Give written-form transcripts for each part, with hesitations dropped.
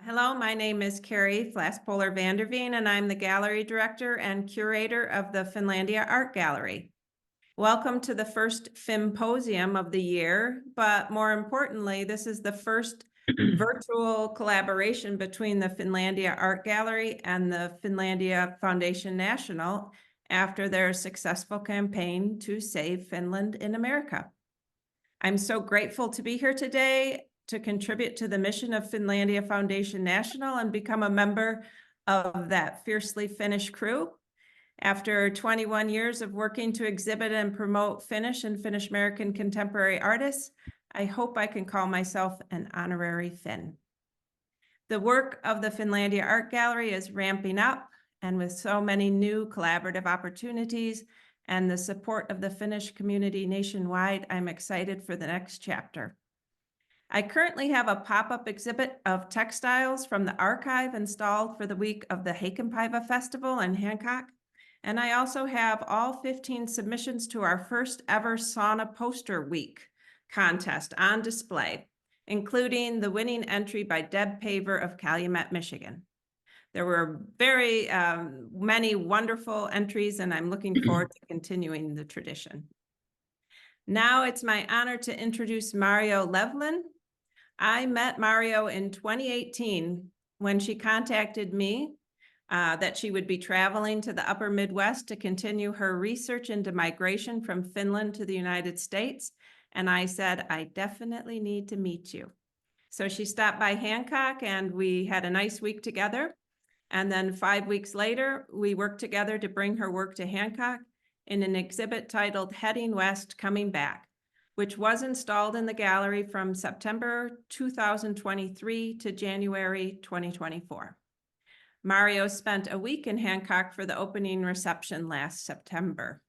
Hello, my name is Carrie Vander Veen, and I'm the gallery director and curator of the Finlandia Art Gallery. Welcome to the first Finnposium of the year, but more importantly, this is the first virtual collaboration between the Finlandia Art Gallery and the Finlandia Foundation National after their successful campaign to save Finland in America. I'm so grateful to be here today to contribute to the mission of Finlandia Foundation National and become a member of that fiercely Finnish crew. After 21 years of working to exhibit and promote Finnish and Finnish American contemporary artists, I hope I can call myself an honorary Finn. The work of the Finlandia Art Gallery is ramping up, and with so many new collaborative opportunities and the support of the Finnish community nationwide, I'm excited for the next chapter. I currently have a pop-up exhibit of textiles from the archive installed for the week of the Hakenpäivä Festival in Hancock. And I also have all 15 submissions to our first ever sauna poster week contest on display, including the winning entry by Deb Paver of Calumet, Michigan. There were very many wonderful entries, and I'm looking forward to continuing the tradition. Now it's my honor to introduce Marjo Levlin. I met Marjo in 2018 when she contacted me that she would be traveling to the upper Midwest to continue her research into migration from Finland to the United States. And I said, I definitely need to meet you. So she stopped by Hancock and we had a nice week together. And then 5 weeks later, we worked together to bring her work to Hancock in an exhibit titled Heading West, Coming Back, which was installed in the gallery from September 2023 to January 2024. Marjo spent a week in Hancock for the opening reception last September.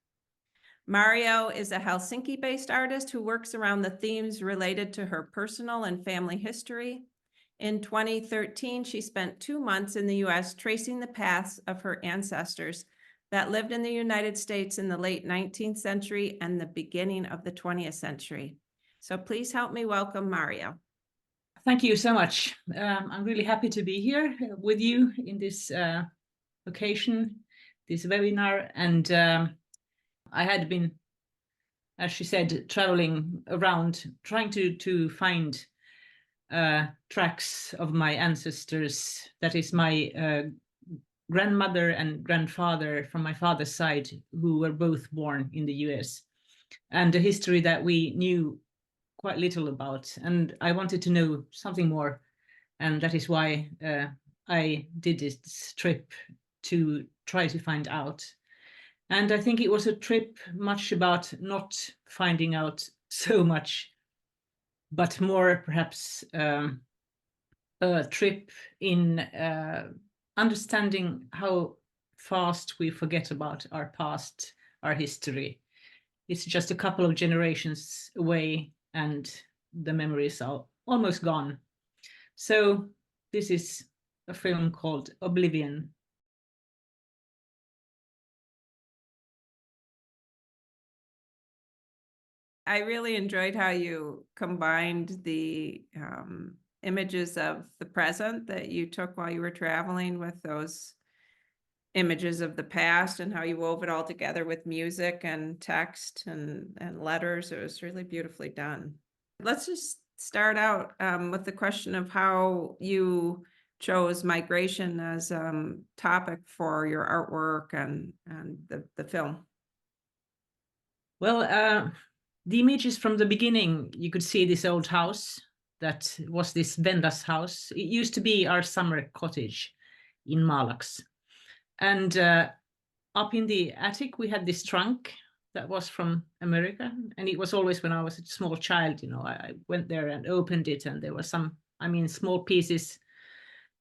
Marjo is a Helsinki-based artist who works around the themes related to her personal and family history. In 2013, she spent 2 months in the US tracing the paths of her ancestors that lived in the United States in the late 19th century and the beginning of the 20th century. So please help me welcome Marjo. Thank you so much. I'm really happy to be here with you in this occasion, this webinar. And I had been, as she said, traveling around, trying to find tracks of my ancestors. That is my grandmother and grandfather from my father's side, who were both born in the US, and a history that we knew quite little about. And I wanted to know something more. And that is why I did this trip to try to find out. And I think it was a trip much about not finding out so much, but more perhaps a trip in understanding how fast we forget about our past, our history. It's just a couple of generations away and the memories are almost gone. So this is a film called Oblivion. I really enjoyed how you combined the images of the present that you took while you were traveling with those images of the past and how you wove it all together with music and text and letters. It was really beautifully done. Let's just start out with the question of how you chose migration as a topic for your artwork and the film. Well, the images from the beginning, you could see this old house that was this Venda's house. It used to be our summer cottage in Malax. And up in the attic, we had this trunk that was from America. And it was always when I was a small child, you know, I went there and opened it, and there were some, small pieces,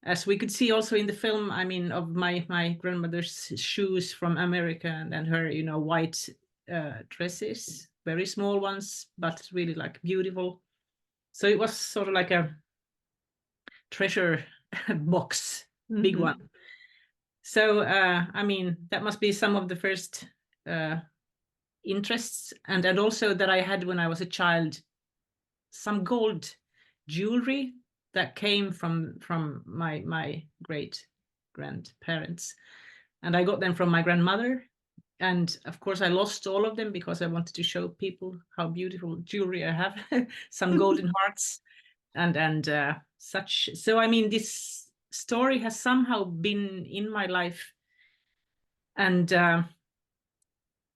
as we could see also in the film, of my grandmother's shoes from America, and then her, white dresses, very small ones, but really like beautiful. So it was sort of like a treasure box, big one. So, that must be some of the first interests. And also that I had when I was a child, some gold jewelry that came from my great grandparents, and I got them from my grandmother. And of course, I lost all of them because I wanted to show people how beautiful jewelry I have, some golden hearts and such. So I mean, this story has somehow been in my life, and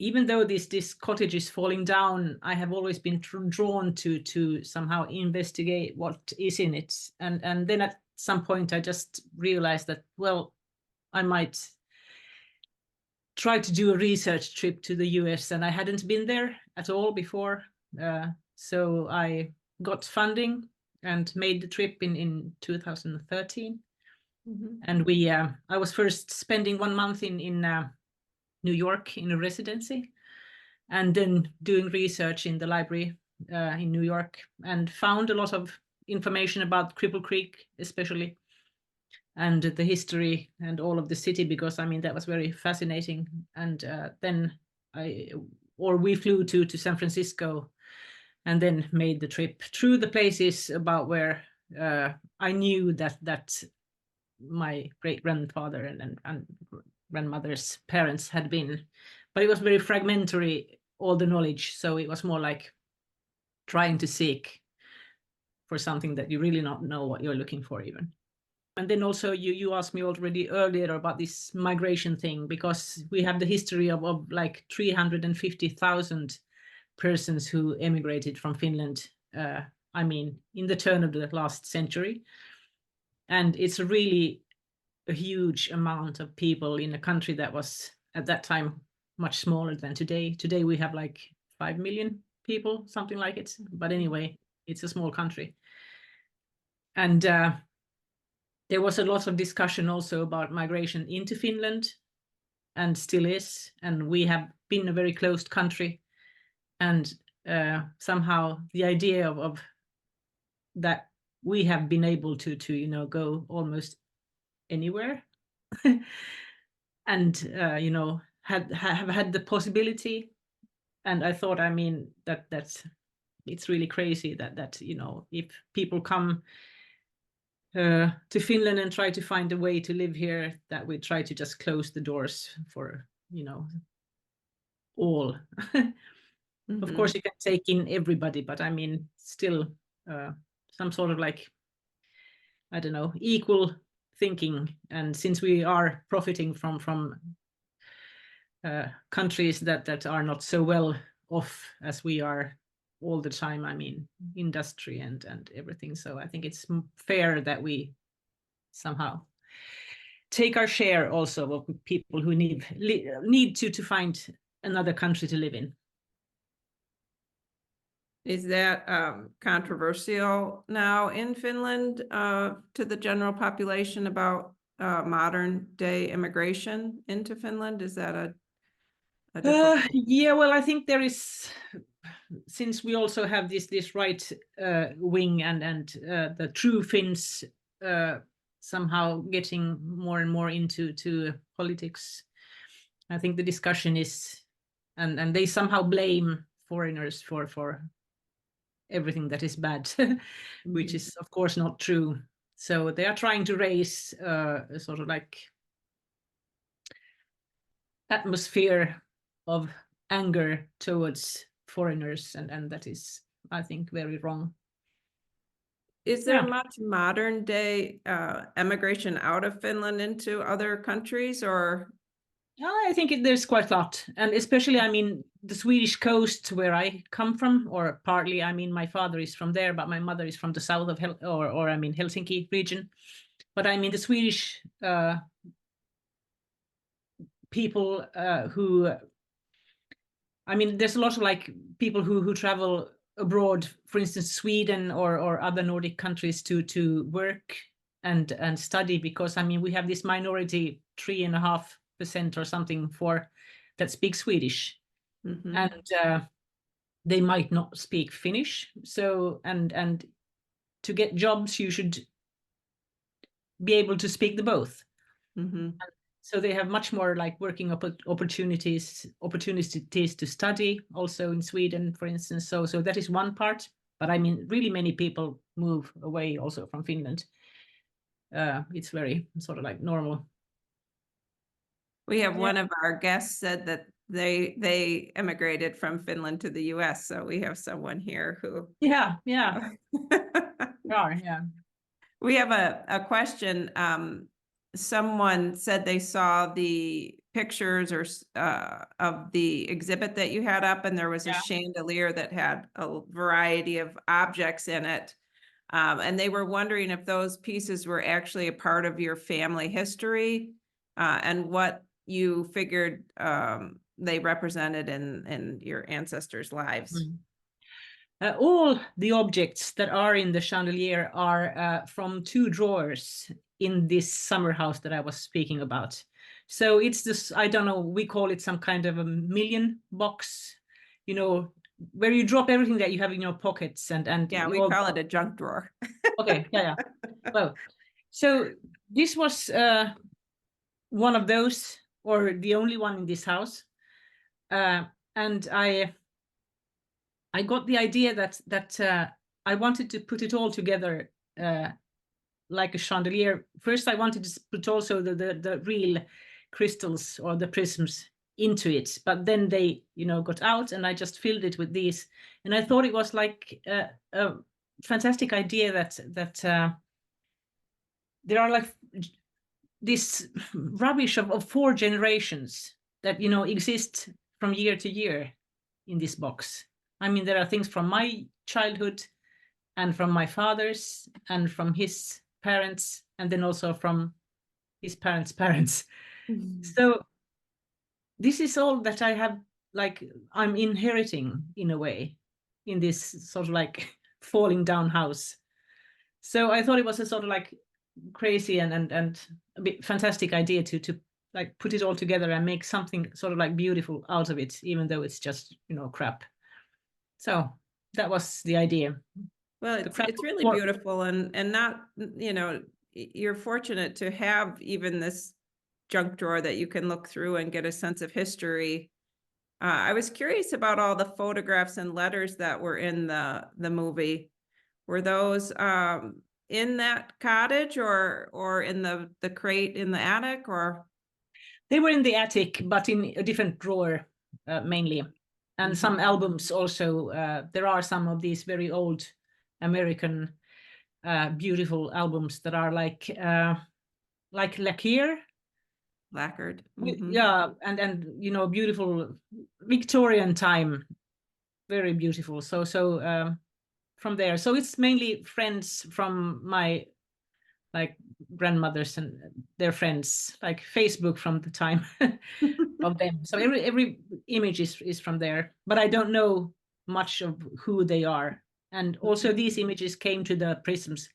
even though this cottage is falling down, I have always been drawn to somehow investigate what is in it. And then at some point, I just realized that, well, I might try to do a research trip to the US, and I hadn't been there at all before. So I got funding and made the trip in 2013. And I was first spending 1 month in New York in a residency, and then doing research in the library in New York, and found a lot of information about Cripple Creek, especially, and the history and all of the city, because I mean that was very fascinating. And then we flew to San Francisco, and then made the trip through the places about where I knew that my great grandfather and grandmother's parents had been, but it was very fragmentary, all the knowledge. So it was more like trying to seek for something that you really not know what you're looking for even. And then also you asked me already earlier about this migration thing, because we have the history of like 350,000 persons who emigrated from Finland, I mean, in the turn of the last century. And it's really a huge amount of people in a country that was at that time much smaller than today. Today we have like 5 million people, something like it. But anyway, it's a small country. And there was a lot of discussion also about migration into Finland, and still is. And we have been a very closed country. And somehow the idea of that we have been able to go almost anywhere and have had the possibility. And I thought, I mean, that's it's really crazy that if people come to Finland and try to find a way to live here, that we try to just close the doors for all. Of course you can take in everybody, but I mean still some sort of like, I don't know, equal thinking. And since we are profiting from countries that are not so well off as we are all the time, I mean, industry and everything. So I think it's fair that we somehow take our share also of people who need to find another country to live in. Is that controversial now in Finland to the general population about modern day immigration into Finland? Is that a yeah, well, I think there is, since we also have this right wing and the true Finns somehow getting more and more into politics. I think the discussion is, and they somehow blame foreigners for everything that is bad, which is of course not true. So they are trying to raise a sort of like atmosphere of anger towards foreigners, and that is, I think, very wrong. Is there much modern day emigration out of Finland into other countries, or? I think there's quite a lot, and especially, I mean, the Swedish coast where I come from, or partly, I mean, my father is from there, but my mother is from the south of or I mean Helsinki region. But I mean the Swedish people who, I mean, there's a lot of like people who travel abroad, for instance, Sweden or other Nordic countries to work and study, because I mean we have this minority 3.5% or something that speak Swedish, and they might not speak Finnish. So and to get jobs you should be able to speak the both. So they have much more like working opportunities to study also in Sweden, for instance. So that is one part. But I mean, really many people move away also from Finland. It's very sort of like normal. We have Yeah. one of our guests said that they immigrated from Finland to the US, so we have someone here who. Yeah. Yeah. We have a question. Someone said they saw the pictures of the exhibit that you had up, and there was a Yeah. chandelier that had a variety of objects in it. And they were wondering if those pieces were actually a part of your family history, and what you figured they represented in your ancestors' lives. All the objects that are in the chandelier are from 2 drawers in this summer house that I was speaking about. So it's this, I don't know, we call it some kind of a million box, you know, where you drop everything that you have in your pockets and Yeah, we call it a junk drawer. Okay, yeah. Well, so this was one of those, or the only one in this house, and I got the idea that I wanted to put it all together like a chandelier. First, I wanted to put also the real crystals or the prisms into it, but then they, got out, and I just filled it with these. And I thought it was like a fantastic idea that there are like this rubbish of 4 generations that exist from year to year in this box. I mean, there are things from my childhood and from my father's and from his parents, and then also from his parents' parents. So this is all that I have, like, I'm inheriting in a way in this sort of like falling down house. So I thought it was a sort of like crazy and a bit fantastic idea to like put it all together and make something sort of like beautiful out of it, even though it's just crap. So that was the idea. Well, it's really beautiful, and not, you're fortunate to have even this junk drawer that you can look through and get a sense of history. I was curious about all the photographs and letters that were in the movie. Were those in that cottage or in the crate in the attic, or? They were in the attic, but in a different drawer mainly. And some albums also. There are some of these very old American beautiful albums that are like lacquer. Lacquered. Yeah, and beautiful Victorian time, very beautiful. So from there, so it's mainly friends from my like grandmothers and their friends, like Facebook from the time of them. So every image is from there, but I don't know much of who they are. And also these images came to the prisms,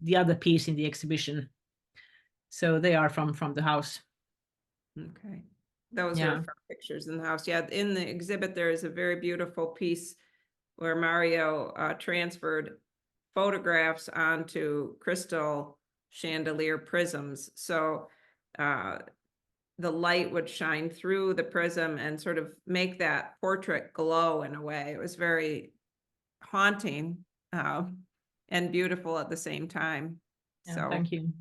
the other piece in the exhibition. So they are from the house. Okay. Those Yeah. are from pictures in the house. Yeah, in the exhibit, there is a very beautiful piece where Mario transferred photographs onto crystal chandelier prisms. So the light would shine through the prism and sort of make that portrait glow in a way. It was very haunting and beautiful at the same time. Yeah, So thank you.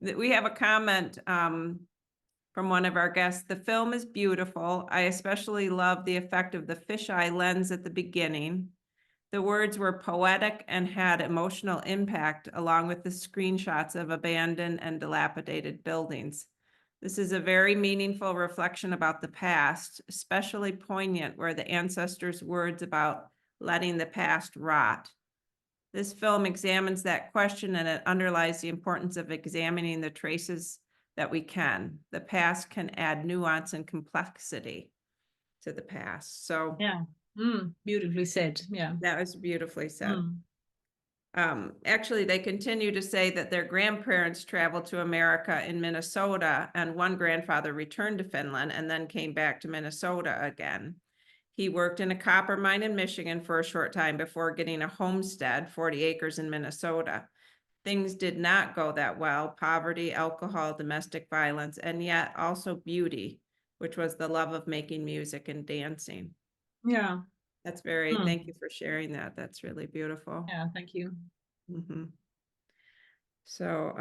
we have a comment from one of our guests. The film is beautiful. I especially love the effect of the fisheye lens at the beginning. The words were poetic and had emotional impact, along with the screenshots of abandoned and dilapidated buildings. This is a very meaningful reflection about the past, especially poignant where the ancestors' words about letting the past rot. This film examines that question, and it underlies the importance of examining the traces that we can. The past can add nuance and complexity to the past. So yeah, beautifully said. Yeah, that was beautifully said. Actually, they continue to say that their grandparents traveled to America in Minnesota, and one grandfather returned to Finland and then came back to Minnesota again. He worked in a copper mine in Michigan for a short time before getting a homestead, 40 acres in Minnesota. Things did not go that well: poverty, alcohol, domestic violence, and yet also beauty, which was the love of making music and dancing. yeah. That's very, Mm. thank you for sharing that. That's really beautiful. Yeah, thank you. Mhm. So,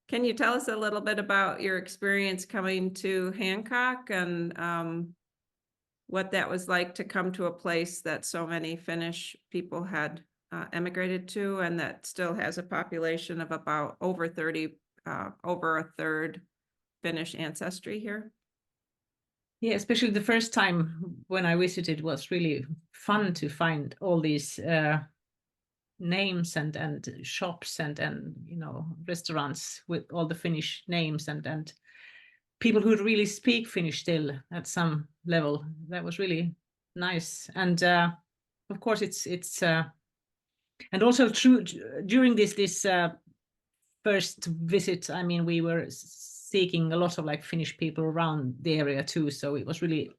can you tell us a little bit about your experience coming to Hancock and what that was like to come to a place that so many Finnish people had emigrated to, and that still has a population of about over 30, over a third Finnish ancestry here? Yeah, especially the first time when I visited was really fun to find all these names and shops and you know, restaurants with all the Finnish names and people who really speak Finnish still at some level. That was really nice. And of course it's and also true during this first visit, I mean, we were seeking a lot of like Finnish people around the area too, so it was really,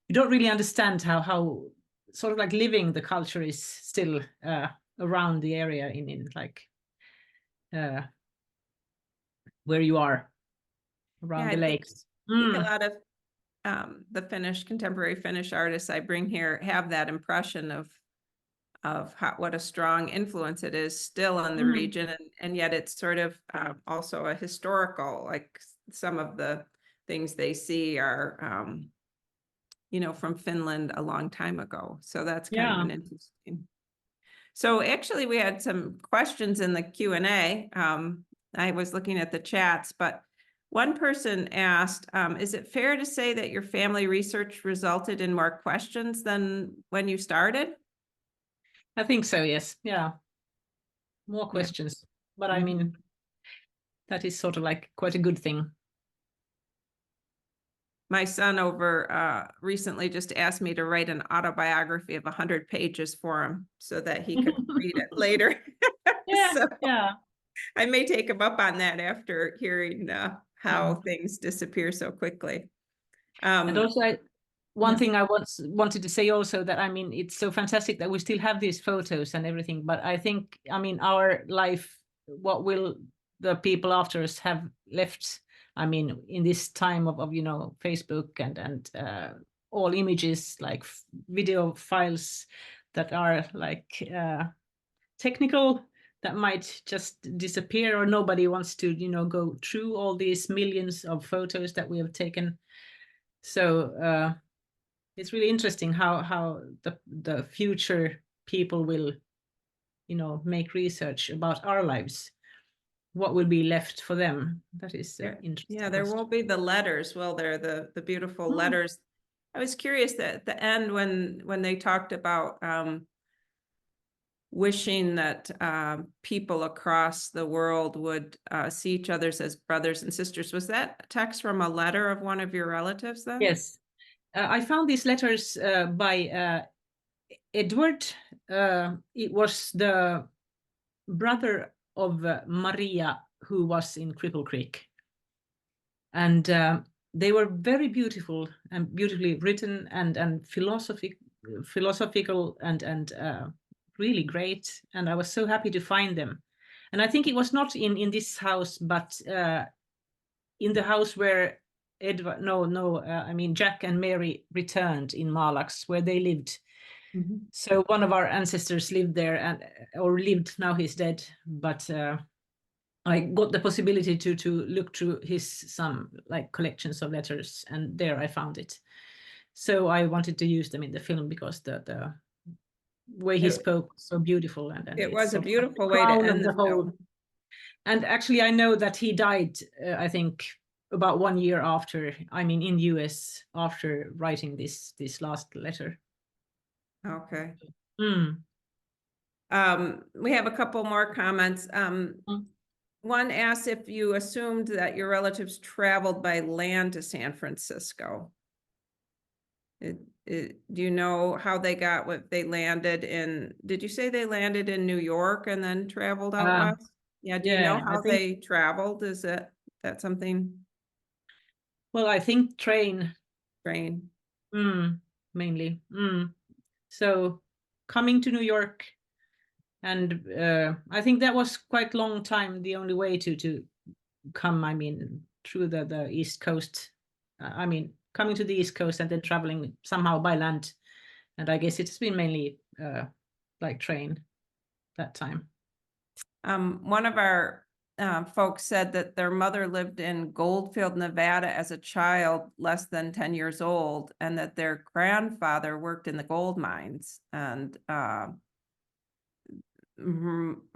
you don't really understand how sort of like living the culture is still around the area in like where you are Yeah, around I the think, lakes. a lot of the Finnish, contemporary Finnish artists I bring here have that impression of how, what a strong influence it is still in the region, and yet it's sort of also a historical, like some of the things they see are you know, from Finland a long time ago. So that's kind of Yeah. an interesting. So actually we had some questions in the Q&A. I was looking at the chats, but one person asked, is it fair to say that your family research resulted in more questions than when you started? I think so, yes. Yeah. More Yeah. questions. But I mean, that is sort of like quite a good thing. My son over recently just asked me to write an autobiography of 100 pages for him so that he could read it later. Yeah, So yeah. I may take him up on that after hearing how Mm. things disappear so quickly. And also, one Yeah. thing I wanted to say also, that I mean, it's so fantastic that we still have these photos and everything, but I think, I mean, our life, what will the people after us have left? I mean, in this time of you know, Facebook and all images, like video files that are like technical, that might just disappear, or nobody wants to, you know, go through all these millions of photos that we have taken. So it's really interesting how the future people will, you know, make research about our lives. What will be left for them? That is an interesting Yeah, there question. won't be the letters, will there? The beautiful Mm. letters. I was curious that at the end when they talked about wishing that people across the world would see each other as brothers and sisters. Was that a text from a letter of one of your relatives then? Yes, I found these letters by Edward. It was the brother of Maria, who was in Cripple Creek, and they were very beautiful and beautifully written and philosophical and really great. And I was so happy to find them. And I think it was not in this house, but in the house where Edward, I mean Jack and Mary returned in Malax, where they lived. So one of our ancestors lived there, and or lived, now he's dead, but I got the possibility to look through his some like collections of letters, and there I found it. So I wanted to use them in the film because the way he It, spoke was so beautiful, and it it's was a sort of like the beautiful way to crown of end the the whole. film. And actually, I know that he died. I think about 1 year after. I mean, in US after writing this last letter. Okay. Mm. We have a couple more comments. One asks if you assumed that your relatives traveled by land to San Francisco. Do you know how they got what they landed in? Did you say they landed in New York and then traveled out west? Yeah, do you know Yeah, I how think. they traveled? Is that something? Well, I think train. Train. Mainly. So coming to New York, and I think that was quite long time the only way to come. I mean, through the East Coast. I mean, coming to the East Coast and then traveling somehow by land. And I guess it's been mainly like train that time. One of our folks said that their mother lived in Goldfield, Nevada as a child, less than 10 years old, and that their grandfather worked in the gold mines. And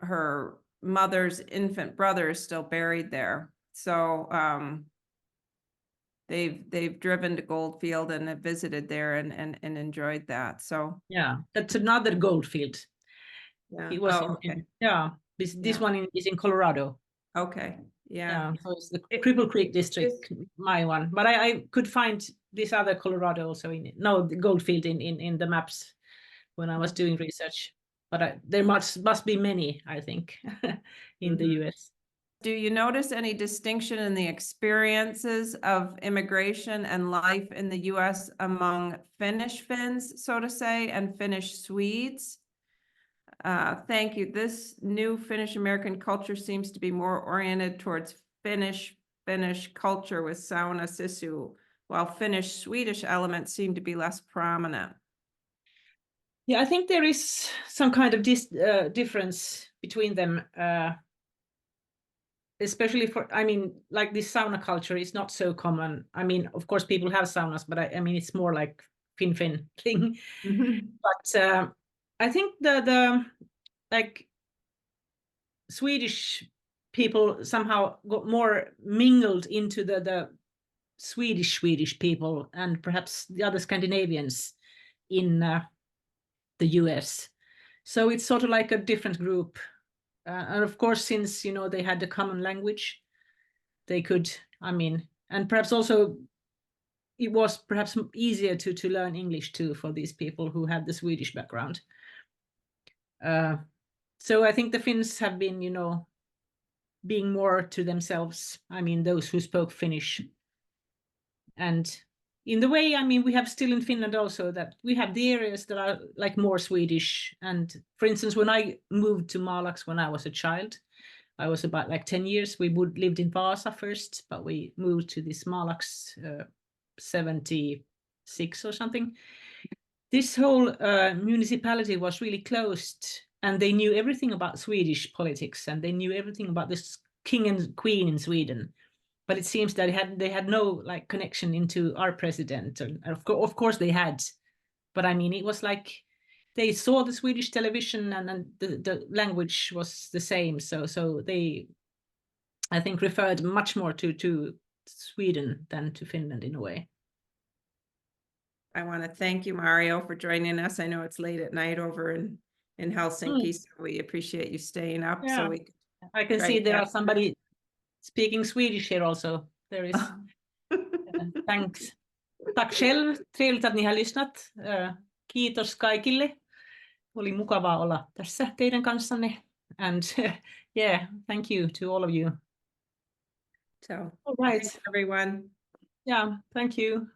her mother's infant brother is still buried there. So they've driven to Goldfield and have visited there and enjoyed that. So yeah, that's another Goldfield. yeah. It was Okay. this one is in Colorado. Okay. Yeah. So it's the Cripple Creek district, my one. But I could find this other Colorado also the Goldfield in the maps when I was doing research. But there must be many, I think, in the US. Do you notice any distinction in the experiences of immigration and life in the US among Finnish Finns, so to say, and Finnish Swedes? Thank you. This new Finnish American culture seems to be more oriented towards Finnish culture with sauna sisu, while Finnish Swedish elements seem to be less prominent. Yeah, I think there is some kind of difference between them, especially like this sauna culture is not so common. I mean, of course, people have saunas, but I mean, it's more like Fin thing. But I think the like Swedish people somehow got more mingled into the Swedish people and perhaps the other Scandinavians in the US. So it's sort of like a different group. And of course, since, they had the common language, they could, and perhaps also it was perhaps easier to learn English too for these people who had the Swedish background. So I think the Finns have been, being more to themselves. I mean, those who spoke Finnish. And in the way, we have still in Finland also that we have the areas that are like more Swedish. And for instance, when I moved to Malax when I was a child, I was about like 10 years. We lived in Vaasa first, but we moved to this Malax 76 or something. This whole municipality was really closed, and they knew everything about Swedish politics, and they knew everything about this king and queen in Sweden. But it seems that they had no like connection into our president. And of course they had, but it was like they saw the Swedish television and the language was the same. So they, I think, referred much more to Sweden than to Finland in a way. I want to thank you, Mario, for joining us. I know it's late at night over in Helsinki, so we appreciate you staying up. Yeah. So I can see there are somebody speaking Swedish here also. There is. Thanks. Tack själv. Trevligt att ni har lyssnat. Kiitos kaikille. Oli mukavaa olla tässä teidän kanssanne. And yeah, thank you to all of you. So, all right, thanks, everyone. Yeah, thank you.